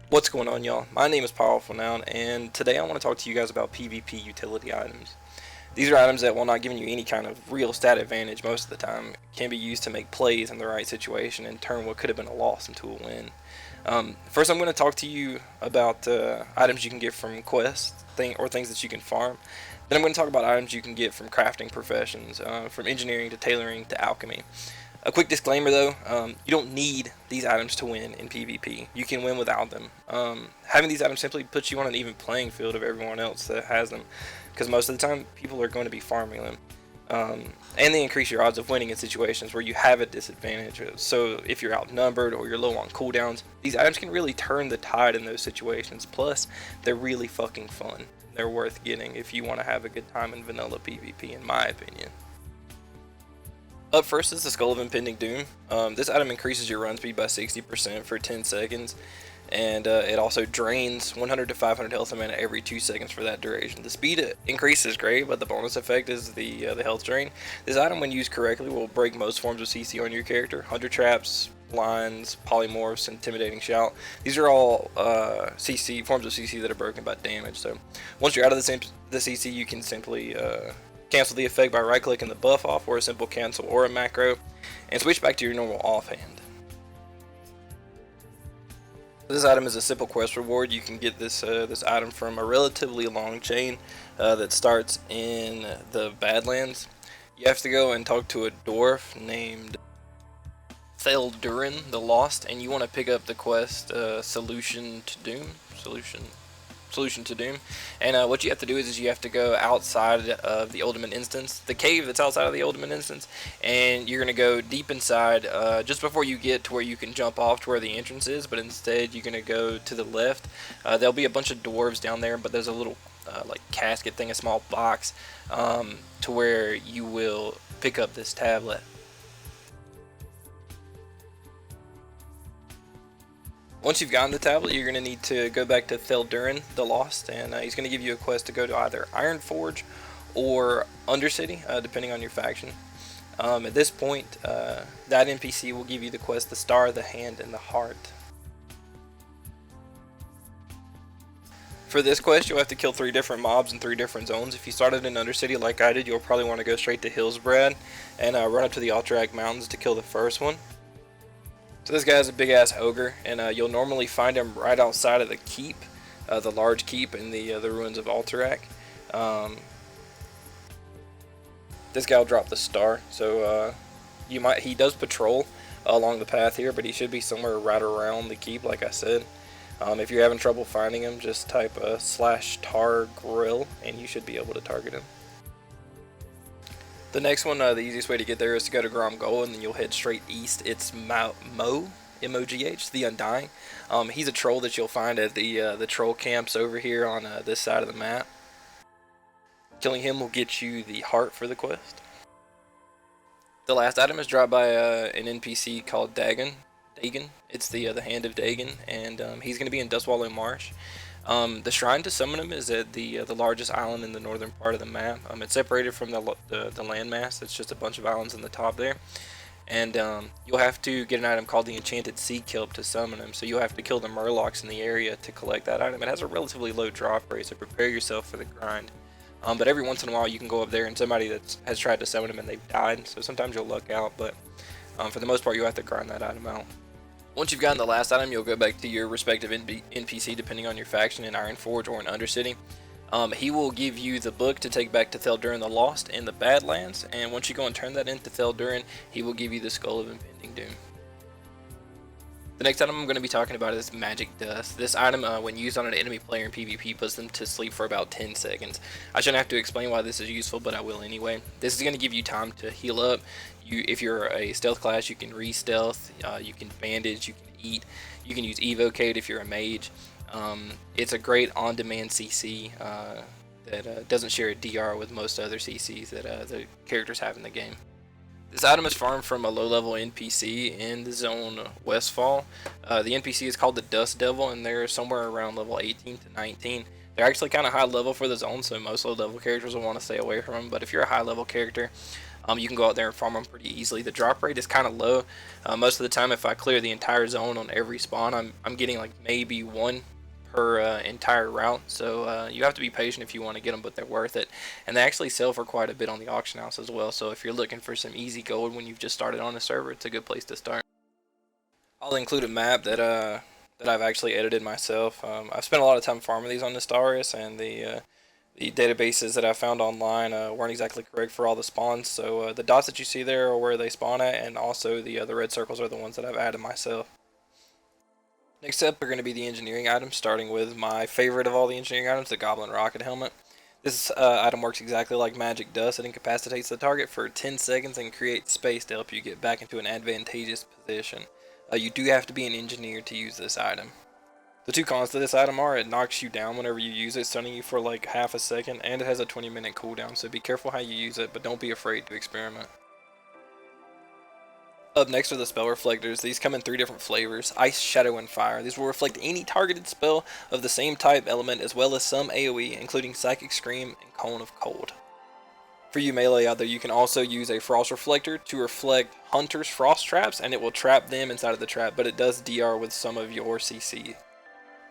What's going on, y'all? My name is Powerful Noun, and today I want to talk to you guys about PvP utility items. These are items that, while not giving you any kind of real stat advantage most of the time, can be used to make plays in the right situation and turn what could have been a loss into a win. First, I'm going to talk to you about items you can get from quests or things that you can farm. Then I'm going to talk about items you can get from crafting professions, from engineering to tailoring to alchemy. A quick disclaimer though, you don't need these items to win in PvP. You can win without them. Having these items simply puts you on an even playing field of everyone else that has them, because most of the time people are going to be farming them. And they increase your odds of winning in situations where you have a disadvantage. So if you're outnumbered or you're low on cooldowns, these items can really turn the tide in those situations. Plus, they're really fucking fun. They're worth getting if you want to have a good time in vanilla PvP, in my opinion. Up first is the Skull of Impending Doom. This item increases your run speed by 60% for 10 seconds, and it also drains 100 to 500 health and mana every 2 seconds for that duration. The speed increase is great, but the bonus effect is the health drain. This item, when used correctly, will break most forms of CC on your character. Hunter traps, blinds, polymorphs, intimidating shout. These are all CC forms of CC that are broken by damage. So once you're out of the CC, you can simply cancel the effect by right clicking the buff off, or a simple cancel or a macro, and switch back to your normal offhand. This item is a simple quest reward. You can get this item from a relatively long chain that starts in the Badlands. You have to go and talk to a dwarf named Theldurin the Lost, and you want to pick up the quest Solution to Doom. And what you have to do is you have to go outside of the Ultimate Instance, the cave that's outside of the Ultimate Instance, and you're going to go deep inside just before you get to where you can jump off to where the entrance is, but instead you're going to go to the left. There'll be a bunch of dwarves down there, but there's a little like casket thing, a small box, to where you will pick up this tablet. Once you've gotten the tablet, you're going to need to go back to Theldurin the Lost, and he's going to give you a quest to go to either Ironforge or Undercity, depending on your faction. At this point, that NPC will give you the quest the Star, the Hand, and the Heart. For this quest, you'll have to kill 3 different mobs in 3 different zones. If you started in Undercity like I did, you'll probably want to go straight to Hillsbrad and run up to the Alterac Mountains to kill the first one. So this guy's a big ass ogre, and you'll normally find him right outside of the keep, the large keep in the ruins of Alterac. This guy will drop the star, so he does patrol along the path here, but he should be somewhere right around the keep, like I said. If you're having trouble finding him, just type /tar grill, and you should be able to target him. The next one, the easiest way to get there is to go to Grom Goal, and then you'll head straight east. It's M-O-G-H, the Undying. He's a troll that you'll find at the troll camps over here on this side of the map. Killing him will get you the heart for the quest. The last item is dropped by an NPC called Dagon. It's the Hand of Dagon, and he's going to be in Dustwallow Marsh. The shrine to summon him is at the largest island in the northern part of the map. It's separated from the landmass. It's just a bunch of islands in the top there. And you'll have to get an item called the Enchanted Sea Kelp to summon him. So you'll have to kill the Murlocs in the area to collect that item. It has a relatively low drop rate, so prepare yourself for the grind. But every once in a while you can go up there and somebody has tried to summon him and they've died. So sometimes you'll luck out, but for the most part you'll have to grind that item out. Once you've gotten the last item, you'll go back to your respective NPC depending on your faction in Ironforge or in Undercity. He will give you the book to take back to Theldurin the Lost in the Badlands, and once you go and turn that into Theldurin, he will give you the Skull of Impending Doom. The next item I'm going to be talking about is Magic Dust. This item, when used on an enemy player in PvP, puts them to sleep for about 10 seconds. I shouldn't have to explain why this is useful, but I will anyway. This is going to give you time to heal up. If you're a stealth class, you can re-stealth, you can bandage, you can eat, you can use Evocate if you're a mage. It's a great on-demand CC that doesn't share a DR with most other CCs that the characters have in the game. This item is farmed from a low-level NPC in the zone Westfall. The NPC is called the Dust Devil, and they're somewhere around level 18 to 19. They're actually kind of high level for the zone, so most low-level characters will want to stay away from them. But if you're a high-level character, You can go out there and farm them pretty easily. The drop rate is kind of low. Most of the time, if I clear the entire zone on every spawn, I'm getting like maybe one per entire route. So you have to be patient if you want to get them, but they're worth it. And they actually sell for quite a bit on the auction house as well. So if you're looking for some easy gold when you've just started on the server, it's a good place to start. I'll include a map that I've actually edited myself. I've spent a lot of time farming these on Nestarius, and the databases that I found online weren't exactly correct for all the spawns. So the dots that you see there are where they spawn at, and also the red circles are the ones that I've added myself. Next up are going to be the engineering items, starting with my favorite of all the engineering items, the Goblin Rocket Helmet. This item works exactly like magic dust. It incapacitates the target for 10 seconds and creates space to help you get back into an advantageous position. You do have to be an engineer to use this item. The two cons to this item are it knocks you down whenever you use it, stunning you for like half a second, and it has a 20-minute cooldown, so be careful how you use it, but don't be afraid to experiment. Up next are the spell reflectors. These come in 3 different flavors: Ice, Shadow, and Fire. These will reflect any targeted spell of the same type element, as well as some AoE, including Psychic Scream and Cone of Cold. For you melee out there, you can also use a Frost Reflector to reflect Hunter's Frost Traps, and it will trap them inside of the trap, but it does DR with some of your CC.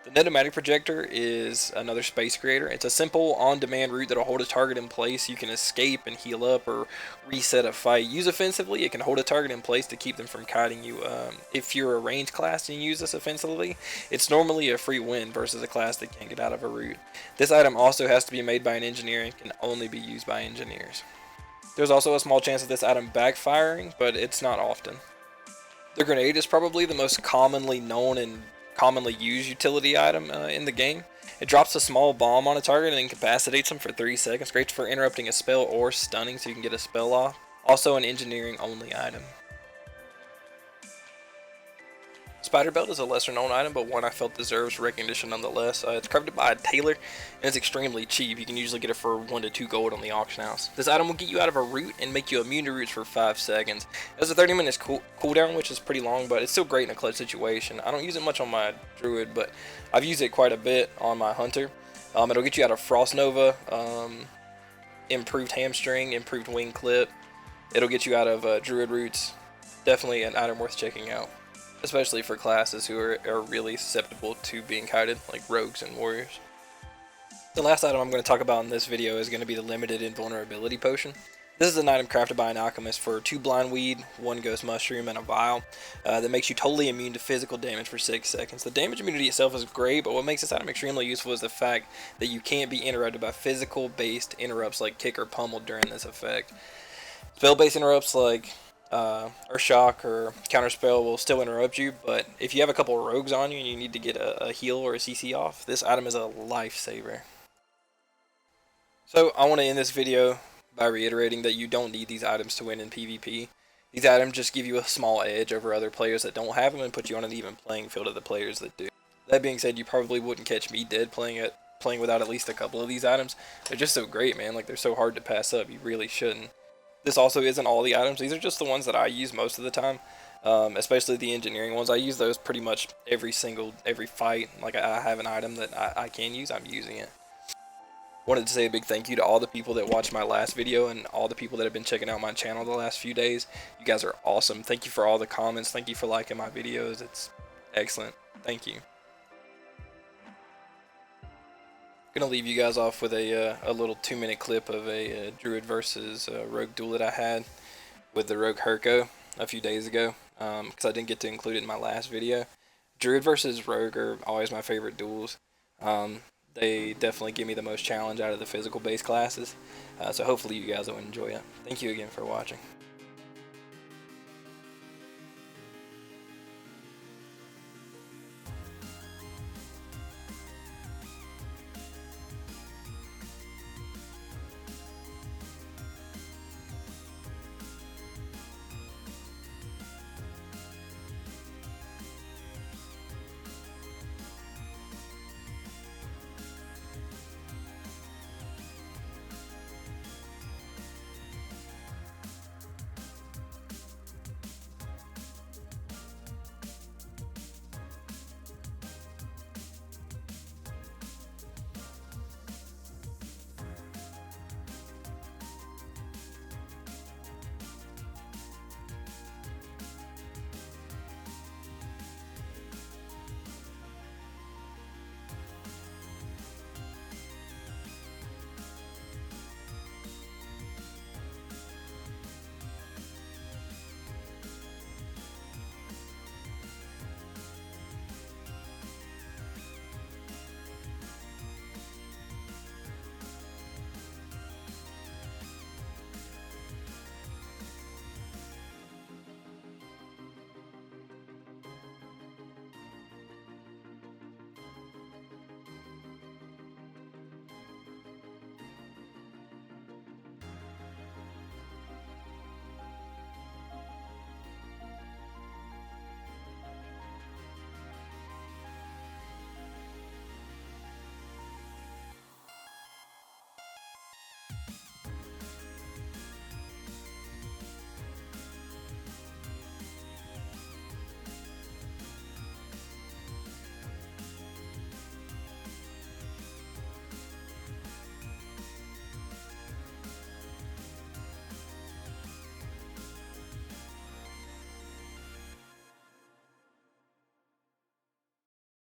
The Netomatic Projector is another space creator. It's a simple, on-demand route that will hold a target in place. You can escape and heal up or reset a fight. Use offensively, it can hold a target in place to keep them from kiting you. If you're a ranged class and you use this offensively, it's normally a free win versus a class that can't get out of a route. This item also has to be made by an engineer and can only be used by engineers. There's also a small chance of this item backfiring, but it's not often. The grenade is probably the most commonly known and commonly used utility item in the game. It drops a small bomb on a target and incapacitates them for 3 seconds. Great for interrupting a spell or stunning so you can get a spell off. Also an engineering only item. Spider Belt is a lesser known item, but one I felt deserves recognition nonetheless. It's crafted by a tailor, and it's extremely cheap. You can usually get it for 1 to 2 gold on the auction house. This item will get you out of a route and make you immune to roots for 5 seconds. It has a 30-minute cooldown, which is pretty long, but it's still great in a clutch situation. I don't use it much on my druid, but I've used it quite a bit on my hunter. It'll get you out of Frost Nova, improved hamstring, improved wing clip. It'll get you out of druid roots. Definitely an item worth checking out, especially for classes who are really susceptible to being kited, like rogues and warriors. The last item I'm going to talk about in this video is going to be the limited Invulnerability Potion. This is an item crafted by an alchemist for 2 blind weed, 1 ghost mushroom, and a vial that makes you totally immune to physical damage for 6 seconds. The damage immunity itself is great, but what makes this item extremely useful is the fact that you can't be interrupted by physical based interrupts like kick or pummel during this effect. Spell based interrupts like or shock or counterspell will still interrupt you, but if you have a couple of rogues on you and you need to get a heal or a CC off, this item is a lifesaver. So I want to end this video by reiterating that you don't need these items to win in PvP. These items just give you a small edge over other players that don't have them and put you on an even playing field of the players that do. That being said, you probably wouldn't catch me dead playing without at least a couple of these items. They're just so great, man. Like, they're so hard to pass up. You really shouldn't. This also isn't all the items. These are just the ones that I use most of the time, especially the engineering ones. I use those pretty much every fight. Like, I have an item that I can use, I'm using it. Wanted to say a big thank you to all the people that watched my last video and all the people that have been checking out my channel the last few days. You guys are awesome. Thank you for all the comments. Thank you for liking my videos. It's excellent. Thank you. Gonna leave you guys off with a little 2-minute clip of a druid versus rogue duel that I had with the rogue Herco a few days ago, because I didn't get to include it in my last video. Druid versus rogue are always my favorite duels. They definitely give me the most challenge out of the physical based classes, so hopefully you guys will enjoy it. Thank you again for watching.